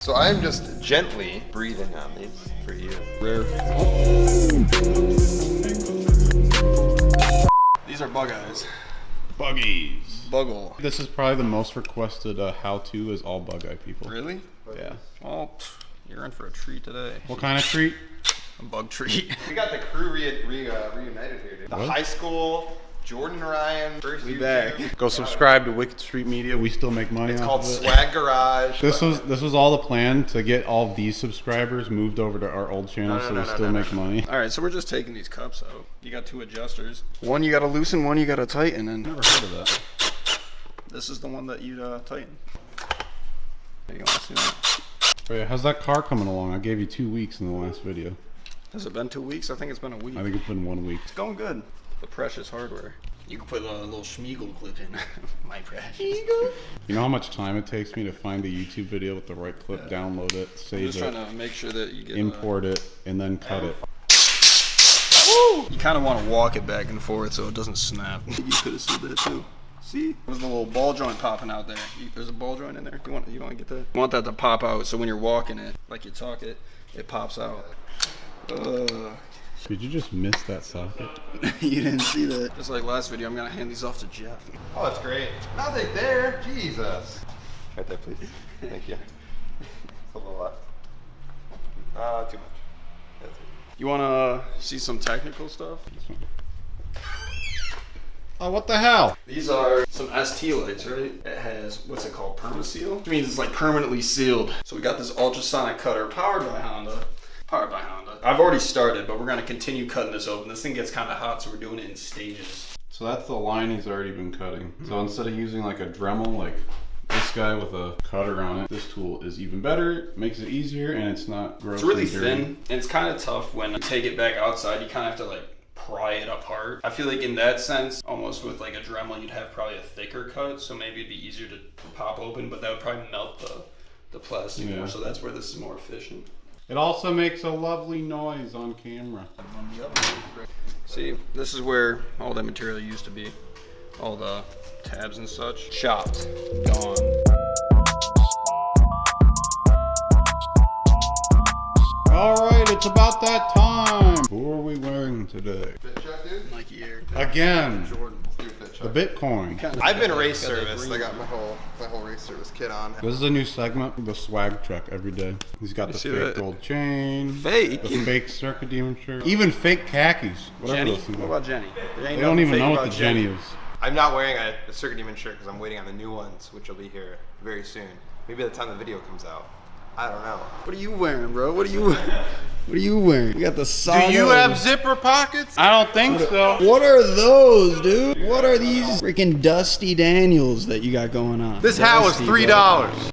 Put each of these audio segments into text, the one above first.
So I'm just gently breathing on these for you. Rare. These are bug eyes. Buggies. Buggle. This is probably the most requested how-to is all bug eye people. Really? Yeah. Oh, you're in for a treat today. What kind of treat? A bug treat. We got the crew reunited here, dude. The What? high school, Jordan Ryan, first We YouTube. back. Go subscribe to Wicked Street Media. We still make money It's off called of it. Swag Garage. This was all the plan to get all these subscribers moved over to our old channel so we still make money. All right, so we're just taking these cups out. You got two adjusters. One you got to loosen, one you got to tighten. And Never heard of that. this is the one that you tighten. There you go. See that? Oh yeah, how's that car coming along? I gave you 2 weeks in the last video. Has it been 2 weeks? I think it's been a week. I think it's been 1 week. It's going good. The precious hardware. You can put a little Schmiegel clip in. My precious. You know how much time it takes me to find the YouTube video with the right clip, download it, I'm save just it, trying to make sure that you get import it, and then cut it. You kind of want to walk it back and forth so it doesn't snap. You could have said that too. See? There's a little ball joint popping out there. There's a ball joint in there. You want to get that? You want that to pop out so when you're walking it, like you talk it, it pops out. Did you just miss that socket? You didn't see that. Just like last video, I'm going to hand these off to Jeff. Oh, that's great. Nothing there. Jesus. Right there, please. Thank you. It's a little left. Too much. That's it. You want to see some technical stuff? Oh, what the hell? These are some ST lights, right? It has, what's it called, permaseal? Which means it's like permanently sealed. So we got this ultrasonic cutter powered by Honda. I've already started, but we're gonna continue cutting this open. This thing gets kind of hot, so we're doing it in stages. So that's the line he's already been cutting. So instead of using like a Dremel, like this guy with a cutter on it, this tool is even better, makes it easier, and it's not gross. It's really and dirty. thin, and it's kind of tough when you take it back outside. You kind of have to like pry it apart. I feel like in that sense, almost with like a Dremel, you'd have probably a thicker cut, so maybe it'd be easier to pop open, but that would probably melt the plastic more, so that's where this is more efficient. It also makes a lovely noise on camera. See, this is where all that material used to be. All the tabs and such. Chopped. Gone. Alright, it's about that time. Who are we wearing today? Fit check, dude? Nike Air. Again, Jordan. the Bitcoin. I've been race service. I got my whole race service kit on. This is a new segment, the swag check every day. He's got the see fake that? gold chain. Fake? The fake Circa Demon shirt. Even fake khakis. Whatever Jenny? those things What are. about Jenny? They don't even know what the Jenny is. I'm not wearing a Circuit Demon shirt because I'm waiting on the new ones, which will be here very soon. Maybe by the time the video comes out. I don't know. What are you wearing, bro? What are you wearing? You got the solid. Do you have zipper pockets? I don't think so. What are those, dude? What are these freaking Dusty Daniels that you got going on? This hat was $3.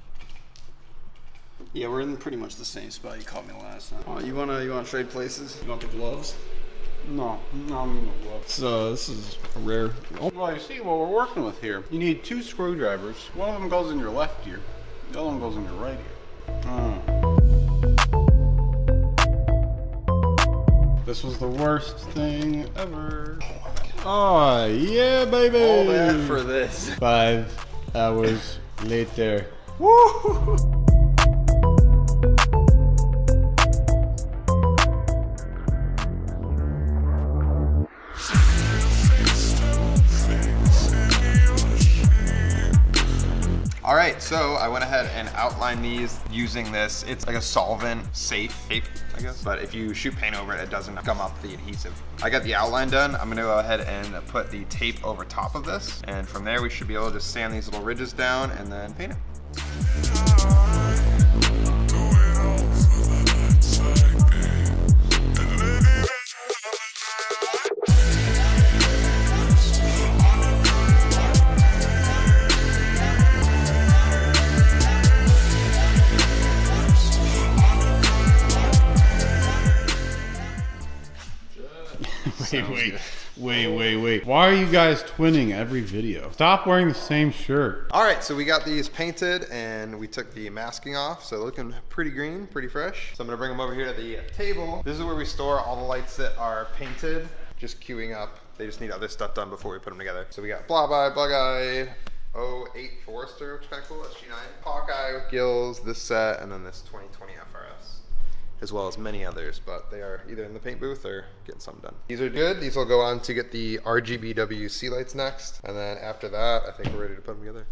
Yeah, we're in pretty much the same spot you caught me last time. Oh, you wanna trade places? You want the gloves? No, no. So this is a rare. Well, you see what we're working with here. You need 2 screwdrivers. One of them goes in your left ear. The other one goes in your right ear. This was the worst thing ever. Oh, yeah, baby. All that for this. 5 hours later. Woo! All right, so I went ahead and outlined these using this. It's like a solvent safe tape, I guess. But if you shoot paint over it, it doesn't gum up the adhesive. I got the outline done. I'm gonna go ahead and put the tape over top of this. And from there, we should be able to just sand these little ridges down and then paint it. Wait. Why are you guys twinning every video? Stop wearing the same shirt. All right, so we got these painted and we took the masking off. So looking pretty green, pretty fresh. So I'm gonna bring them over here to the table. This is where we store all the lights that are painted, just queuing up. They just need other stuff done before we put them together. So we got Bug Eye, '08 Forester, which is kind of cool. SG9. Hawkeye with gills, this set, and then this 2020 FRS. As well as many others, but they are either in the paint booth or getting some done. These are good. These will go on to get the RGBW sea lights next. And then after that, I think we're ready to put them together.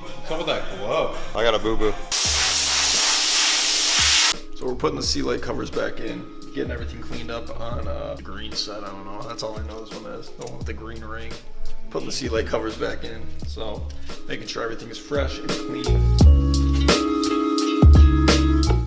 What's up with that glove? I got a boo-boo. So we're putting the sea light covers back in, getting everything cleaned up on the green set. I don't know. That's all I know this one is. The one with the green ring. Putting the sea light covers back in. So making sure everything is fresh and clean.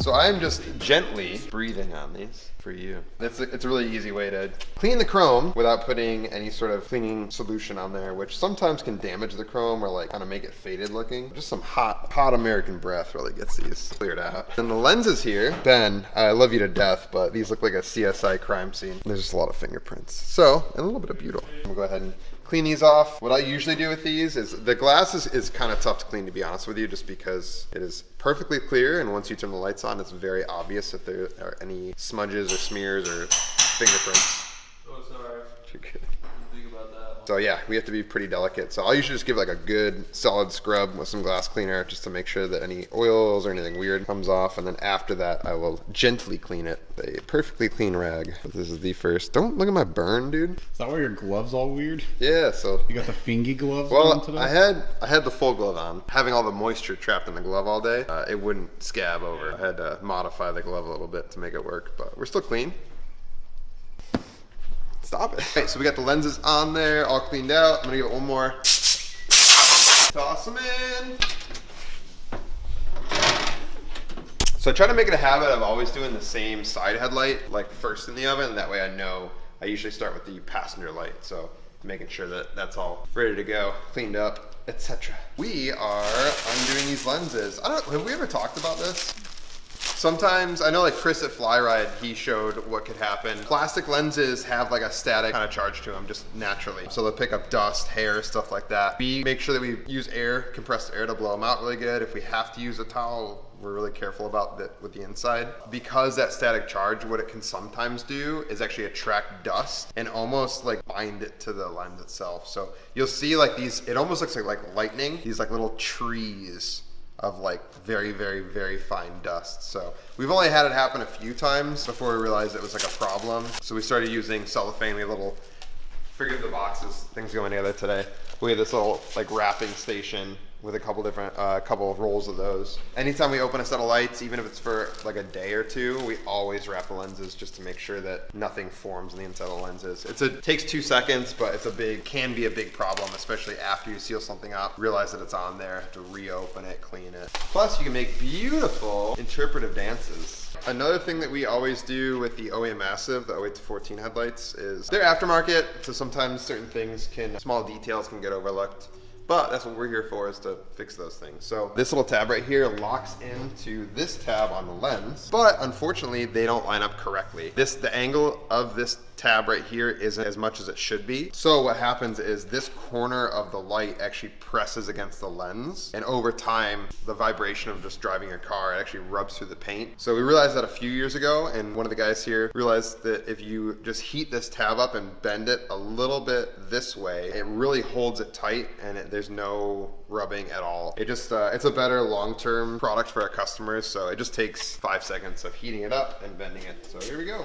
So I'm just gently breathing on these for you. It's a really easy way to clean the chrome without putting any sort of cleaning solution on there, which sometimes can damage the chrome or like kind of make it faded looking. Just some hot American breath really gets these cleared out. And the lenses here, Ben, I love you to death, but these look like a CSI crime scene. There's just a lot of fingerprints. So, and a little bit of butyl. We'll go ahead and clean these off. What I usually do with these is, the glass is kind of tough to clean, to be honest with you, just because it is perfectly clear, and once you turn the lights on, it's very obvious if there are any smudges or smears or fingerprints. Oh, sorry. You're good. Think about that. So yeah, we have to be pretty delicate. So I'll usually just give like a good solid scrub with some glass cleaner just to make sure that any oils or anything weird comes off. And then after that, I will gently clean it with a perfectly clean rag. This is the first. Don't look at my burn, dude. Is that why your gloves all weird? Yeah, so. You got the fingy gloves on today? I had the full glove on. Having all the moisture trapped in the glove all day, it wouldn't scab over. I had to modify the glove a little bit to make it work, but we're still clean. Stop it. Okay, so we got the lenses on there, all cleaned out. I'm gonna give it one more. Toss them in. So I try to make it a habit of always doing the same side headlight, like first in the oven. That way I know I usually start with the passenger light. So making sure that that's all ready to go, cleaned up, etc. We are undoing these lenses. I don't know, have we ever talked about this? Sometimes, I know like Chris at Flyride, he showed what could happen. Plastic lenses have like a static kind of charge to them just naturally. So they'll pick up dust, hair, stuff like that. We make sure that we use air, compressed air to blow them out really good. If we have to use a towel, we're really careful about that with the inside. Because that static charge, what it can sometimes do is actually attract dust and almost like bind it to the lens itself. So you'll see like these, it almost looks like lightning, these like little trees of like very, very, very fine dust. So we've only had it happen a few times before we realized it was like a problem. So we started using cellophane. We have little, forget the boxes, things going together today. We have this little like wrapping station with a couple different, couple of rolls of those. Anytime we open a set of lights, even if it's for like a day or two, we always wrap the lenses just to make sure that nothing forms on the inside of the lenses. It takes 2 seconds, but can be a big problem, especially after you seal something up, realize that it's on there, have to reopen it, clean it. Plus you can make beautiful interpretive dances. Another thing that we always do with the OEM Massive, the 08 to 14 headlights, is they're aftermarket, so sometimes certain things small details can get overlooked. But that's what we're here for, is to fix those things. So this little tab right here locks into this tab on the lens, but unfortunately they don't line up correctly. The angle of this tab right here isn't as much as it should be. So what happens is this corner of the light actually presses against the lens, and over time, the vibration of just driving your car, it actually rubs through the paint. So we realized that a few years ago, and one of the guys here realized that if you just heat this tab up and bend it a little bit this way, it really holds it tight, and there's no rubbing at all. It's a better long-term product for our customers, so it just takes 5 seconds of heating it up and bending it. So here we go.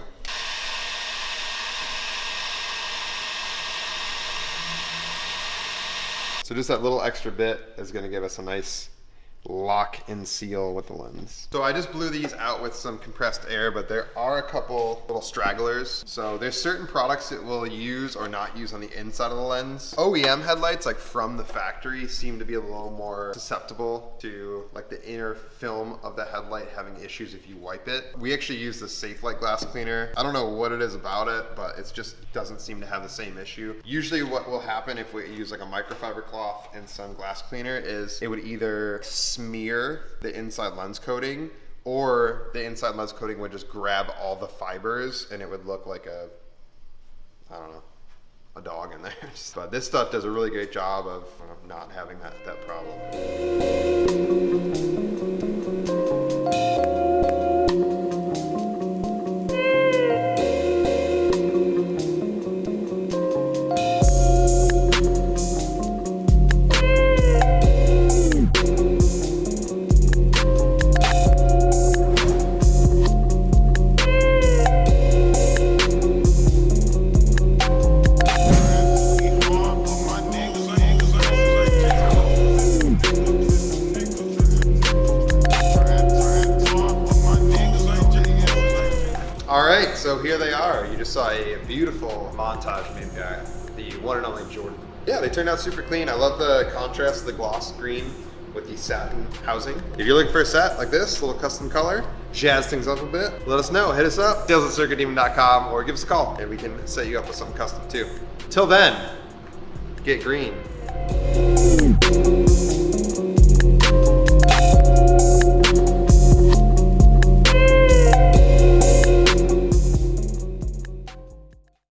So just that little extra bit is gonna give us a nice lock and seal with the lens. So I just blew these out with some compressed air, but there are a couple little stragglers. So there's certain products that will use or not use on the inside of the lens. OEM headlights, like from the factory, seem to be a little more susceptible to like the inner film of the headlight having issues if you wipe it. We actually use the Safe Light glass cleaner. I don't know what it is about it, but it just doesn't seem to have the same issue. Usually what will happen if we use like a microfiber cloth and some glass cleaner is it would either smear the inside lens coating, or the inside lens coating would just grab all the fibers and it would look like a dog in there. But this stuff does a really great job of not having that problem. so here they are. You just saw a beautiful montage made by the one and only Jordan. Yeah, they turned out super clean. I love the contrast, the gloss green with the satin housing. If you're looking for a set like this, a little custom color, jazz things up a bit, let us know. Hit us up, sales@circuitdemon.com, or give us a call and we can set you up with something custom too. Till then, get green.